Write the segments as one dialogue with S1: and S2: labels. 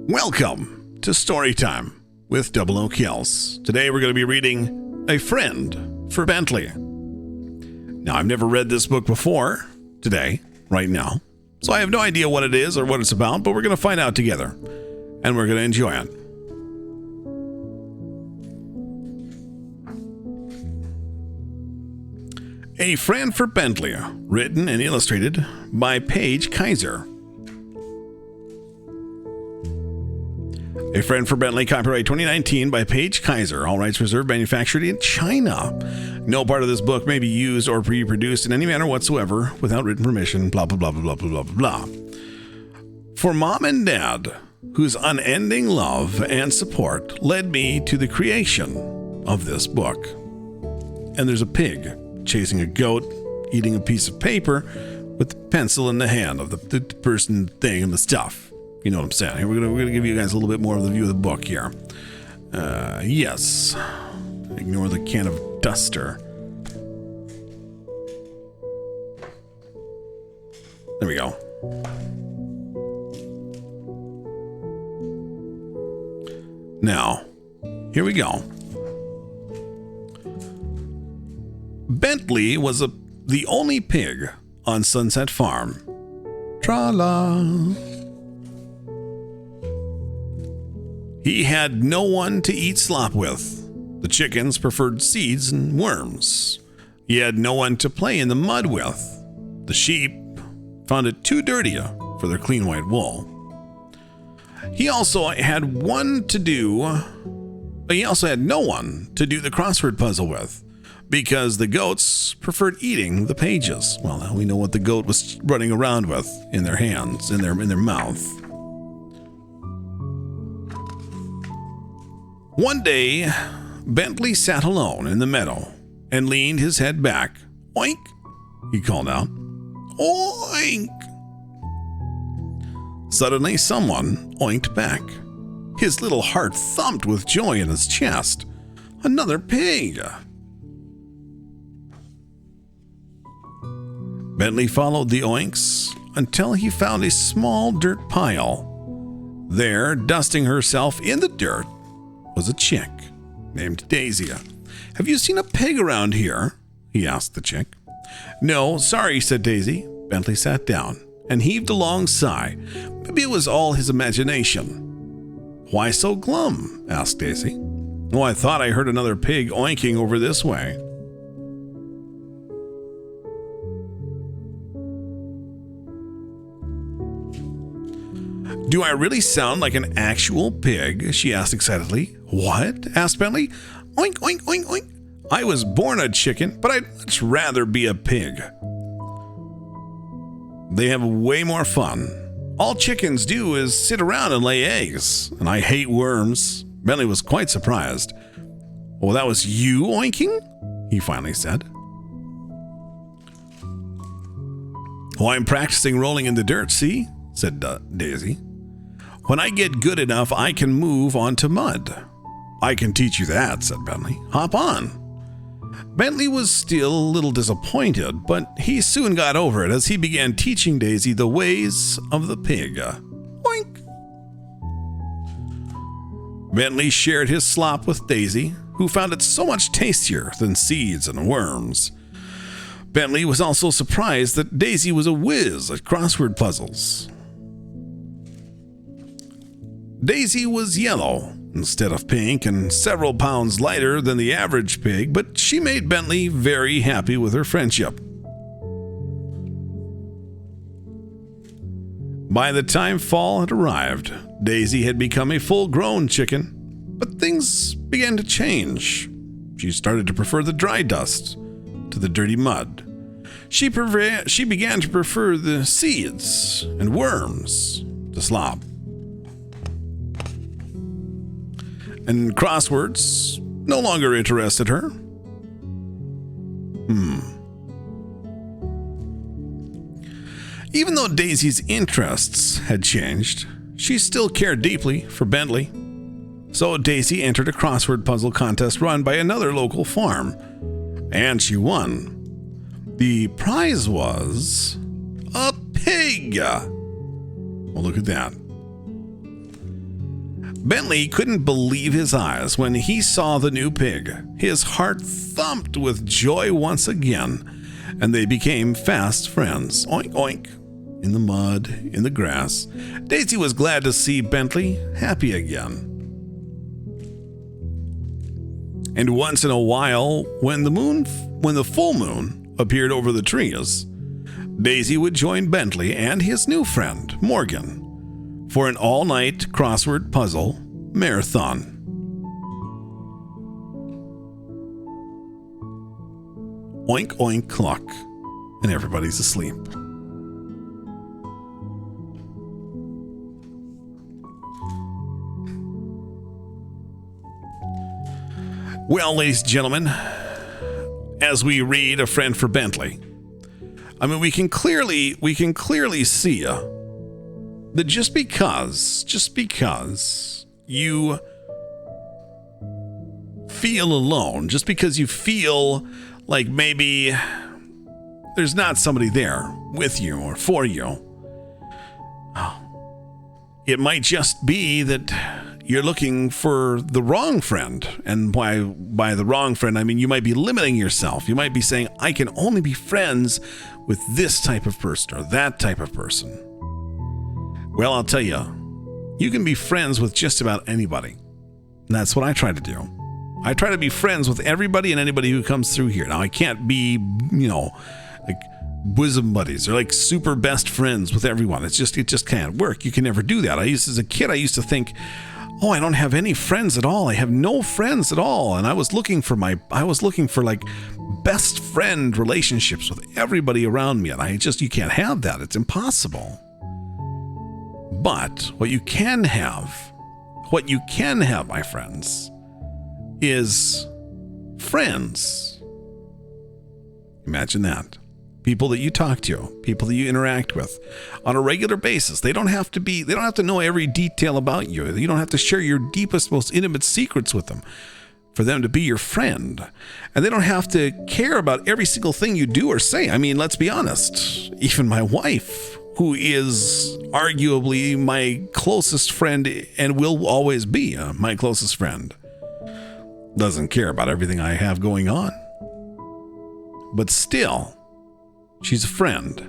S1: Welcome to Storytime with Double O Kills. Today we're going to be reading A Friend for Bentley. Now, I've never read this book before, right now, so I have no idea what it is or what it's about, but we're going to find out together, and we're going to enjoy it. A Friend for Bentley, written and illustrated by Paige Kaiser. A Friend for Bentley, copyright 2019 by Paige Kaiser. All rights reserved, manufactured in China. No part of this book may be used or reproduced in any manner whatsoever without written permission, blah, blah, blah, blah, blah, blah, blah. For Mom and Dad, whose unending love and support led me to the creation of this book. And there's a pig chasing a goat, eating a piece of paper with the pencil in the hand of the person, thing, and the stuff. You know what I'm saying? Here, we're gonna give you guys a little bit more of the view of the book here. Yes. Ignore the can of duster. There we go. Now, here we go. Bentley was the only pig on Sunset Farm. Tra-la. He had no one to eat slop with. The chickens preferred seeds and worms. He had no one to play in the mud with. The sheep found it too dirty for their clean white wool. He also had no one to do the crossword puzzle with, because the goats preferred eating the pages. Well, now we know what the goat was running around with in their hands, in their mouth. One day, Bentley sat alone in the meadow and leaned his head back. Oink, he called out. Oink! Suddenly, someone oinked back. His little heart thumped with joy in his chest. Another pig! Bentley followed the oinks until he found a small dirt pile. There, dusting herself in the dirt, was a chick named Daisy. Have you seen a pig around here? He asked the chick. No, sorry, said Daisy. Bentley sat down and heaved a long sigh. Maybe it was all his imagination. Why so glum? Asked Daisy. Oh, I thought I heard another pig oinking over this way. Do I really sound like an actual pig? She asked excitedly. What? Asked Bentley. Oink, oink, oink, oink. I was born a chicken, but I'd much rather be a pig. They have way more fun. All chickens do is sit around and lay eggs, and I hate worms. Bentley was quite surprised. Oh, that was you oinking? He finally said. Oh, I'm practicing rolling in the dirt, see? Said Daisy. When I get good enough, I can move onto mud. I can teach you that, said Bentley. Hop on. Bentley was still a little disappointed, but he soon got over it as he began teaching Daisy the ways of the pig. Oink! Bentley shared his slop with Daisy, who found it so much tastier than seeds and worms. Bentley was also surprised that Daisy was a whiz at crossword puzzles. Daisy was yellow instead of pink and several pounds lighter than the average pig, but she made Bentley very happy with her friendship. By the time fall had arrived, Daisy had become a full-grown chicken, but things began to change. She started to prefer the dry dust to the dirty mud. She began to prefer the seeds and worms to slop. And crosswords no longer interested her. Even though Daisy's interests had changed, she still cared deeply for Bentley. So Daisy entered a crossword puzzle contest run by another local farm, and she won. The prize was a pig. Well, look at that. Bentley couldn't believe his eyes when he saw the new pig. His heart thumped with joy once again, and they became fast friends. Oink, oink. In the mud, in the grass. Daisy was glad to see Bentley happy again. And once in a while, when the full moon appeared over the trees, Daisy would join Bentley and his new friend, Morgan, for an all-night crossword puzzle marathon. Oink, oink, cluck, and everybody's asleep. Well, ladies and gentlemen, as we read A Friend for Bentley, I mean, we can clearly see that just because you feel alone, just because you feel like maybe there's not somebody there with you or for you, it might just be that you're looking for the wrong friend. And by the wrong friend, I mean you might be limiting yourself. You might be saying, I can only be friends with this type of person or that type of person. Well, I'll tell you, you can be friends with just about anybody. And that's what I try to do. I try to be friends with everybody and anybody who comes through here. Now, I can't be, like bosom buddies or like super best friends with everyone. It just can't work. You can never do that. As a kid, I used to think, oh, I don't have any friends at all. I have no friends at all. And I was looking for like best friend relationships with everybody around me. And you can't have that. It's impossible. But what you can have, my friends, is friends. Imagine that. People that you talk to, people that you interact with on a regular basis. They don't have to know every detail about you. You don't have to share your deepest, most intimate secrets with them for them to be your friend. And they don't have to care about every single thing you do or say. I mean, let's be honest. Even my wife, who is arguably my closest friend and will always be my closest friend, doesn't care about everything I have going on. But still, she's a friend.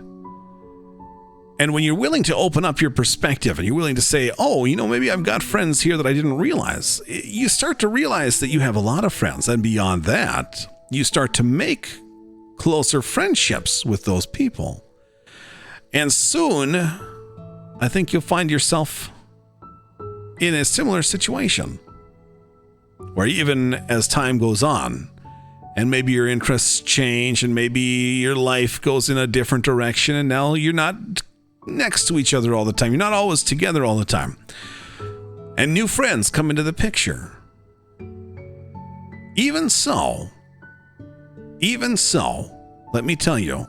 S1: And when you're willing to open up your perspective and you're willing to say, oh, maybe I've got friends here that I didn't realize, you start to realize that you have a lot of friends. And beyond that, you start to make closer friendships with those people. And soon, I think you'll find yourself in a similar situation where even as time goes on, and maybe your interests change and maybe your life goes in a different direction and now you're not next to each other all the time. You're not always together all the time. And new friends come into the picture. Even so, let me tell you,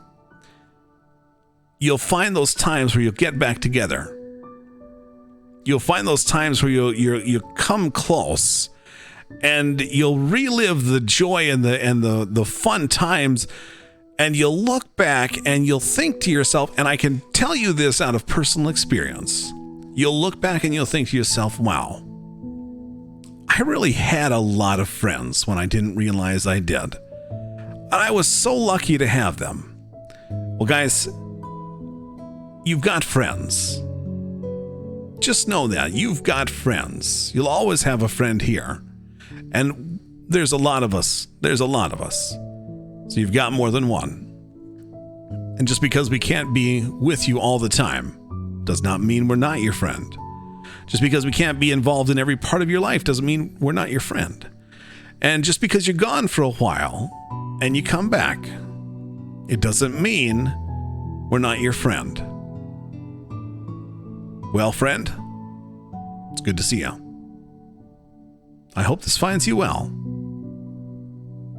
S1: you'll find those times where you'll get back together. You'll find those times where you come close. And you'll relive the joy and the fun times, and you'll look back and you'll think to yourself, and I can tell you this out of personal experience, you'll look back and you'll think to yourself, wow, I really had a lot of friends when I didn't realize I did. And I was so lucky to have them. Well, guys, you've got friends. Just know that you've got friends. You'll always have a friend here. And there's a lot of us. So you've got more than one. And just because we can't be with you all the time does not mean we're not your friend. Just because we can't be involved in every part of your life doesn't mean we're not your friend. And just because you're gone for a while and you come back, it doesn't mean we're not your friend. Well, friend, it's good to see you. I hope this finds you well.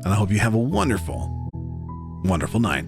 S1: And I hope you have a wonderful, wonderful night.